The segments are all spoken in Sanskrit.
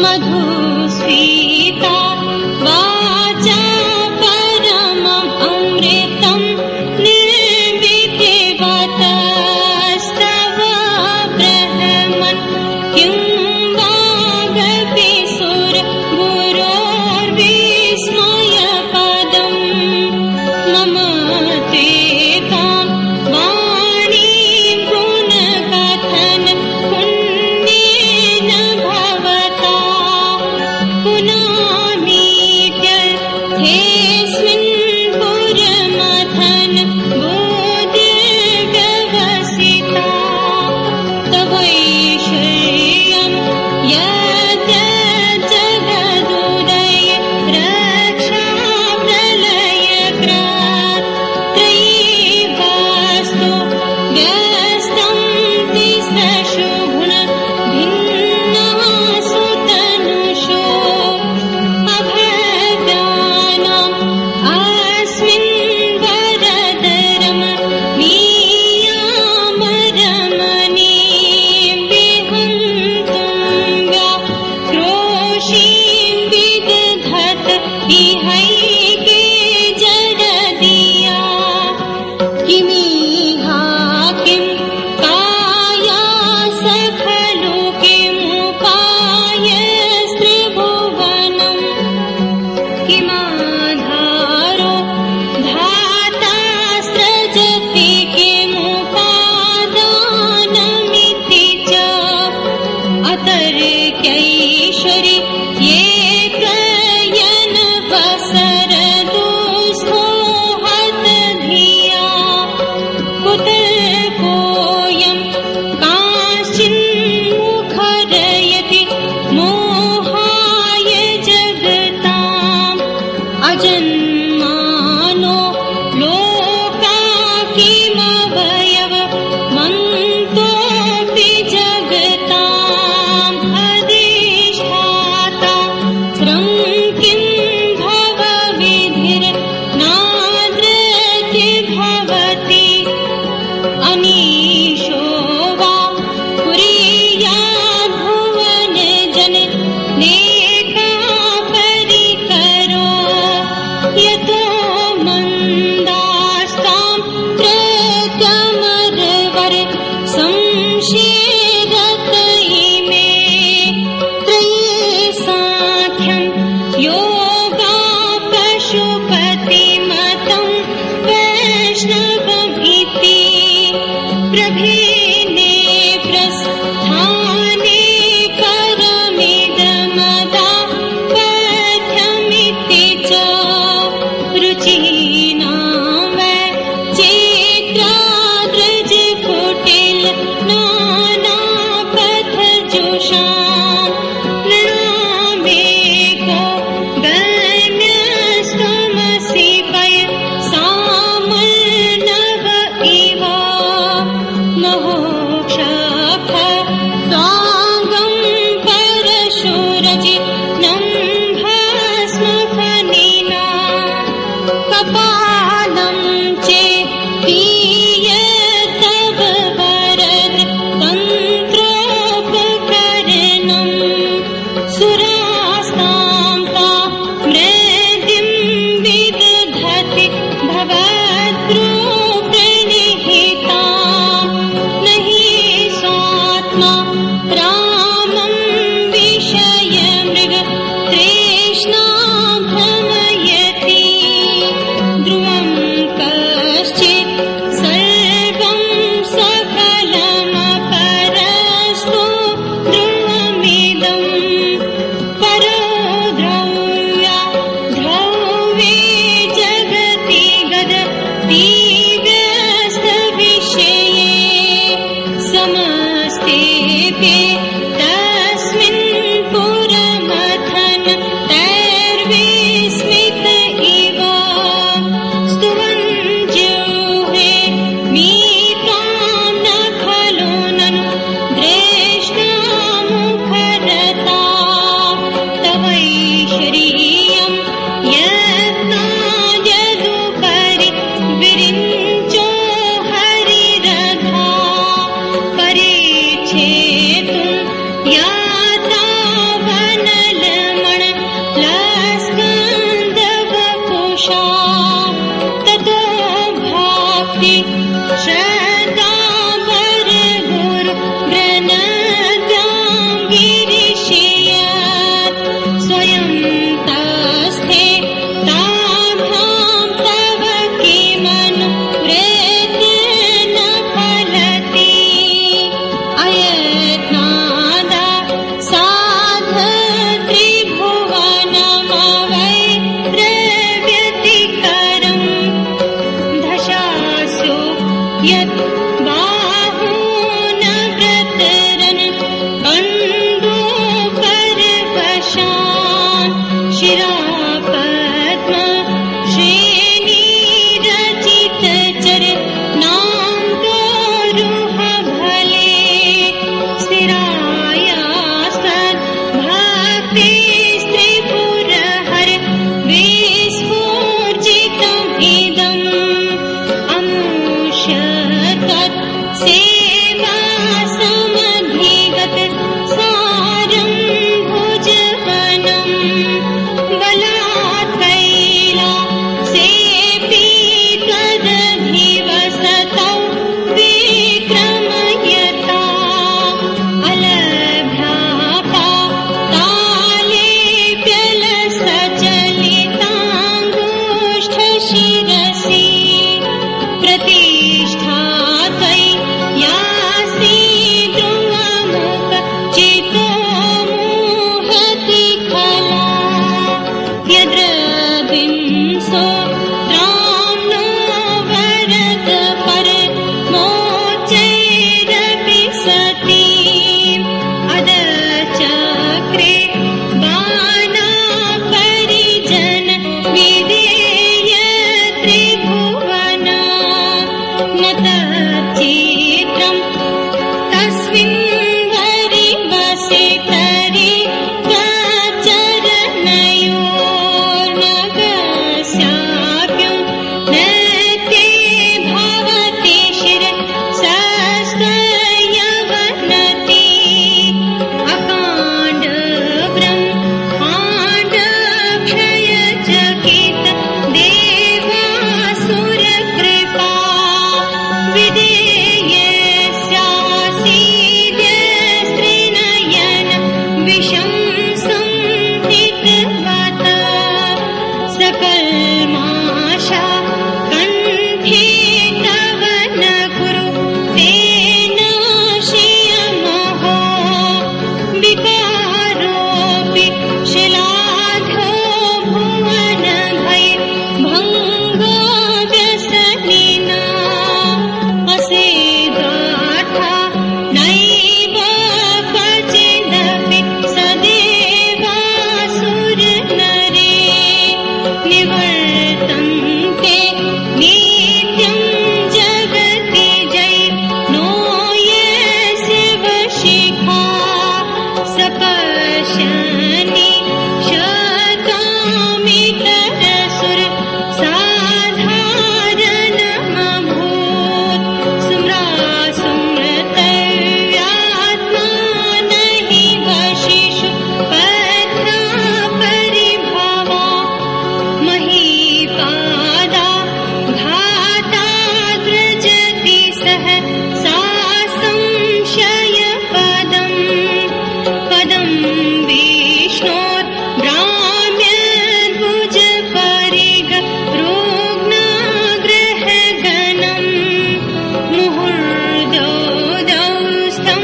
मधुस्फीता वाचा परमम् अमृतम् निर्विद्यवतस्तव ब्रह्मन् किं वागपि सुरगुरोर्विस्मयपदम् मम त्वेतां वाणीं गुणकथन पुण्येन भवता पुनामीत्यर्थेऽस्मिन् पुरमथन बोधिर्व्यवसिता तवैश्वर्यं यद्यज्जगदुदय रक्षा प्रलयग्रात् त्रयीवास्तु व्यस्तं तिस्रशुगुण भिन्नासु तनुषो अभद्राणाम् अस्मिन् वरदरम् नीयामरमणीं विहन्तुं व्याक्रोशीं विदधत इहैके जरदिया किमिहा किं काया सखलु किमुपायस्त्रिभुवनम् किमाधारो धातास्त्रजति किमुपादानमिति च अतर्क्यैश्वरि ये प्रयनवसरदुःस्थोहत धिया कुतर्कोऽयं काश्चिन्मुखरयति मोहाय जगताम् अजन्मानो लोका किमवयव मन्तोऽपि जगताम् अधिष्ठाता शिरापद्म श्रेणी रचित चर नाम गरुह भले स्थिराया सद भक्ति स्त्रीपुर हर विस्फूर्जितमिदम् अमुष्य तत् सेवा समधिगत सारं भुजवनम् बलात् कैलासेऽपि त्वदधिवसतौ विक्रमयता अलभ्यापा तालेप्यलसचलिताङ्गुष्ठशिरसि प्रतिष्ठा त्वयि यासि ध्रुवमुख चितो मुहति खला यद्रविंसो त्राम्नो वरद परमोच्चैरपि सती अदचक्रे बाणा परिजन विधेय त्रिभुवन न तच्चित्रम् तस्मिन् वरिवसे तरि त्वचरणयोर्नगस्याप्युं नृत्ये भवति शिरसस्तयवनति अकाण्ड ब्रह्माण्ड क्षयचकित देवासुर कृपा विधेयस्यासीद्यस्त्रिनयन विषं संहितवत सकलमाशा कण्ठे तव न कुरु तेन श्रियमहो विकारोऽपि शिलाधो भुवन भय भङ्गो व्यसनिना असेदाथा नैव क्वचिदपि सदेवासुरनरे निवर्तन्ते नित्यं जगति जैनो यस्य वशिखा सपश्यन्ति शतामितरसुर साधारणमभूत् सुम्रासुमृतव्यात्मा नहि वशिषु पथा परिभवा महीपादा घाताग्रजति सह सा संशयपदम् पदं विष्णोर् भ्राम्यद्भुजपरिग रुग्णाग्रहगणम् मुहुर्दौदौस्तं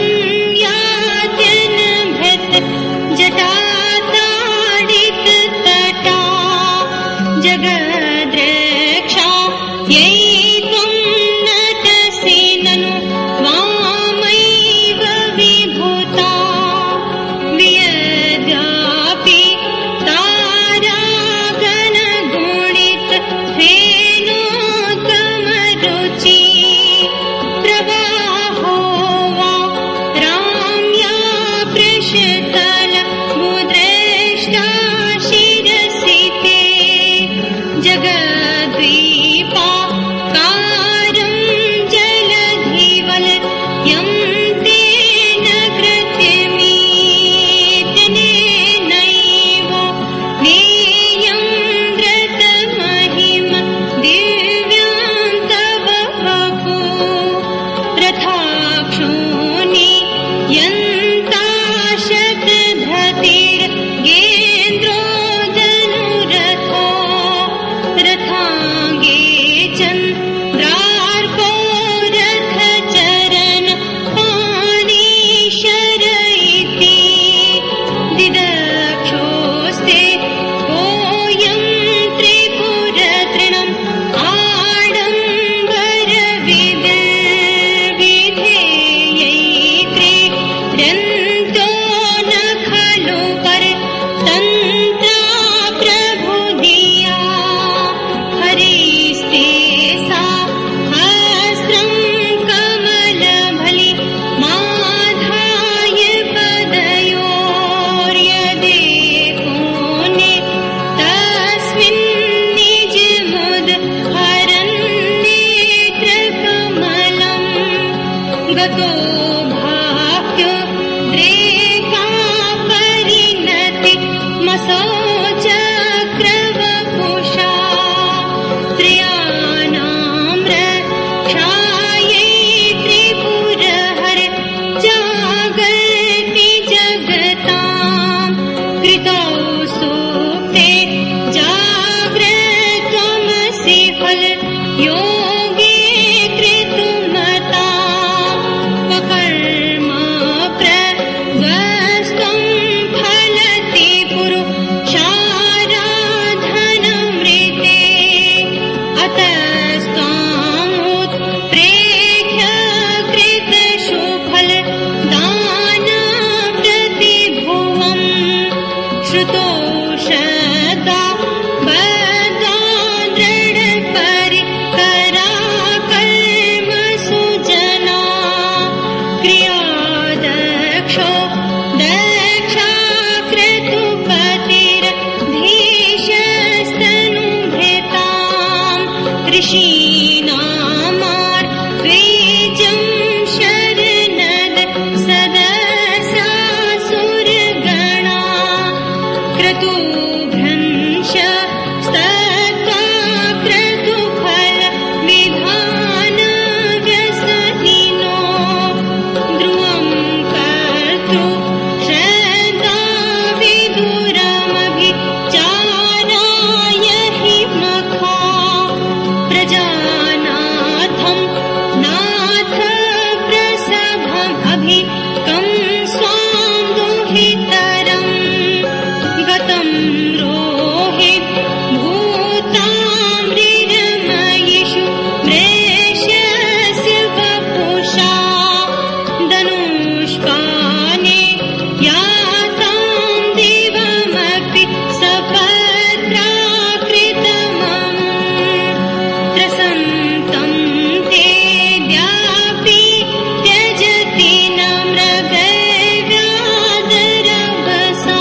यात्यनभृत् जटाताडिततटा जगद्रक्षा यै त्वं नटसि ननु वामैव विभूता वियद्यापि तारागणगुणित फेनोत्तमरुचि प्रवाहो वा राम्या पृषतल मुद्रष्टा शिरसि ते जगद्वीपाकारं जलधिवल यं तेन कृत्यमीत्यनेनैव नेयं द्रतमहिम दिव्यां तव वपु रथाक्षोणि यन्ताशतधतिर्गेन्द्रो धनुरथो रथाङ्गे चन्द्रार्को रथचरण पाणिशर इति दिदक्षोस्ते कोऽयं त्रिपुरतृणम् आडम्बरविधेयै रन्तो न खलु परतन्त्राप्यभिजातः असौ चक्रवपुषा त्रयाणां रक्षायै त्रिपुरहर जागर्ति जगतां कृतौ सूक्ते जाग्रत्वमसि फल योगे कृतुमतां पकर्म प्रध्वस्तं फलति पुरुषाराधनमृते अतस्त्वामुत्प्रेक्ष्य कृतशुफल दानप्रतिभुवम् श्रुतोषदा बद्धा दृढपरिकरा कर्मसु जना क्रियादक्षो दक्षा क्रतुपतिर्धीशस्तनुभृताम् ऋषीणामार्द्वीजं शरणद सदसासुरगणा क्रतुभ्रंश स्तत्वा क्रतुफल विधान व्यसनिनो ध्रुवं कर्तृ श्रद्धा विदुरमभिचाराय हि मखा प्रजानाथं नाथ प्रसभम् अभिकं स्वां दुहितरम् गतं रोहित भूतामृगमयिषु प्रेष्यस्य वपुषा धनुष्पाणे यातां दिवमपि सपत्राकृतमम् त्रसन्तं तेऽद्यापि त्यजति न मृगैर्व्यादरभसा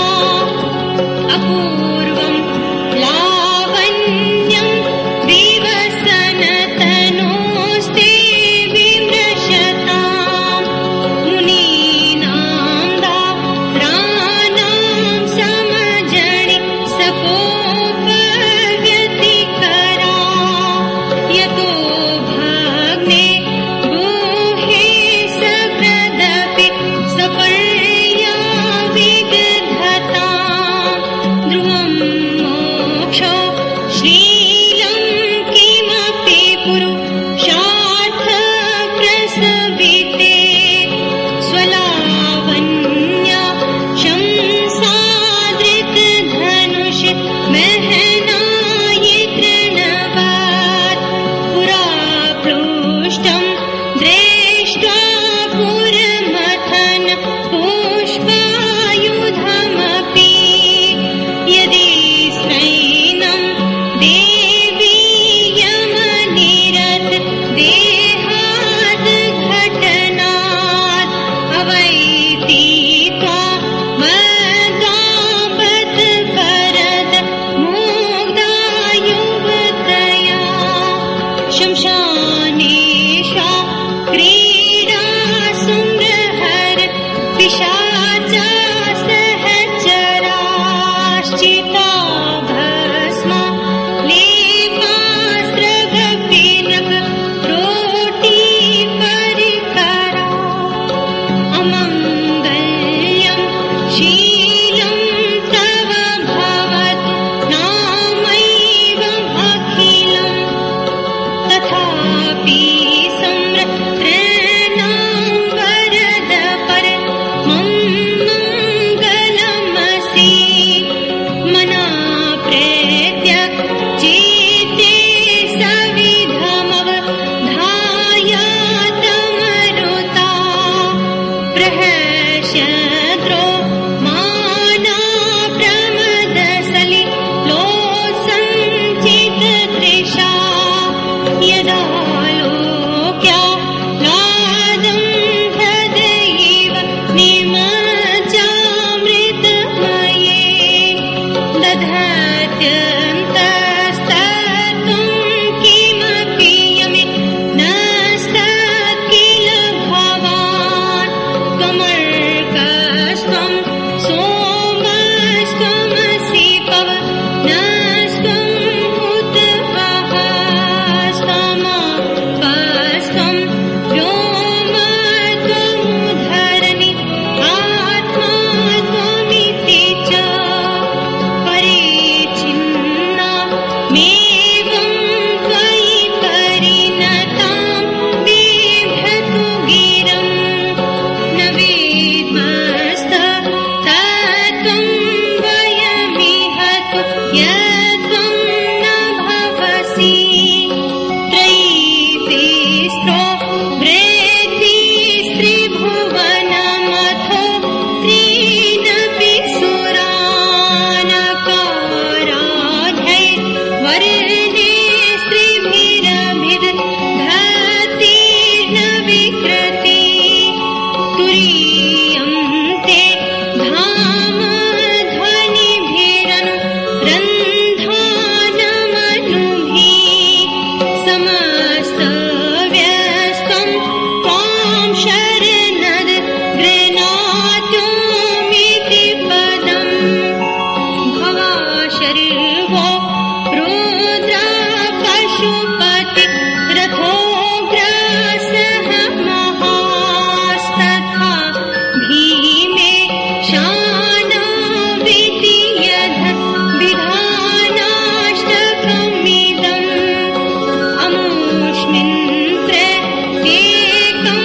अपूर्वं लावण्यं विवसनतनोस्ते विमृशताम् मुनीनां दात्राणां समजनि सपोपव्यतिकरा यतो भग्ने गुहे सकृदपि सपर्याविदधताम् ध्रुवं मोक्षो श्रीलं किमपि पुरुषार्थप्रसविते स्वलावण्या शंसादृतधनुष महनाय तृणवत् पुरा पृष्टं दृष्ट्वा पुरमथन पुष्पायुधमपि यदि स्त्रैणं देवीयमनिरत देहाद् घटनात् अवैतीत्वा मदापत्करद मुग्धायुवतया शंशानेष्वा क्रीडा सुम्रहर पिशाचा सहचराश्चिता भस्मा लेपास्त्रगपिनक रोटी परिकरा अमङ्गल्यं शीलं तव भवतु नामैवम् अखिलम् तथापि संरक्षणां वरद परमं मङ्गलमसि मना प्रत्यक्चित्ते सविधमवधायातमरुता प्रहस्यद्रो माना प्रमदसलिलोत्सञ्चितदृशा यदा लोक्या नादं हृदयैव निमज्जामृतमये दधत्यन्तस्तत्त्वं किमपि यमि न स्तत्किल भवान् त्वमर्कस्त्वं सोमस्त्वमसि यत्त्वं न भवसि त्रयीपेस्त्रो वृत्तिस्त्रिभुवनमथो त्रीनपि सुरानकाराध्यैर्वर्णे स्त्रिभिरभिदधतीर्न विकृति तुरीयं ते धाम ध्वनिभिरनुरन्धानमनुभिः समस्तव्यस्तं त्वां शरणद गृह्णात्योमिति पदम् भवाशर्वो रुद्र पशुपति रथोग्रसः महास्तथा भीमे शानाविति यद् विधानाष्टकमिदम् अमुष्मिन् प्रत्येकं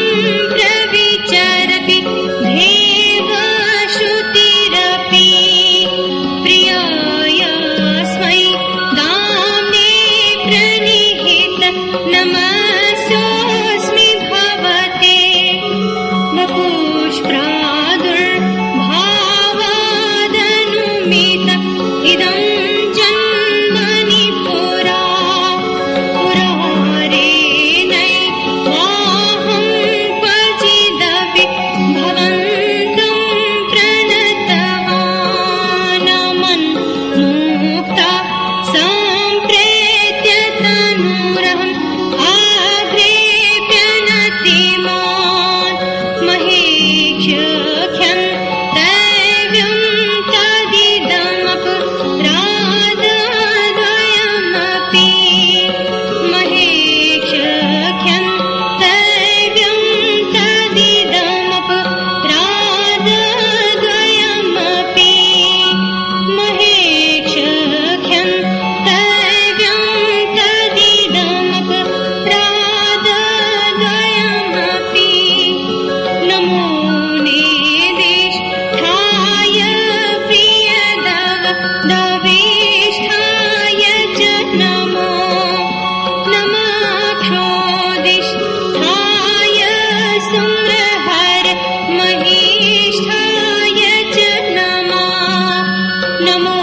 प्रविचरति देवश्रुतिरपि प्रियायास्मै दाम्ने प्रणिहित नमस्योऽस्मि भवते वपुष्प्रादुर्भावादनुमित इदं जन्मनि पुरा पुरारेणैवाहं क्वचिदपि भवन्तं प्रणतवानमन्मुक्ता सम्प्रेत्य तनूरहम् आग्रेप्यनतिमान् महेक्ष्यख्यं दैव्यं तदिदमपराधद्वयमपि महेक्ष्यख्यं दैव्यं तदिदमपराधद्वयमपि महेक्ष्यख्यं दैव्यं तदिदमपराधद्वयमपि नमो नेदिष्ठाय प्रियदव दवेष्ठाय च नमो नमक्षोदिष्ठाय सुम्रहर महिष्ठाय च नमो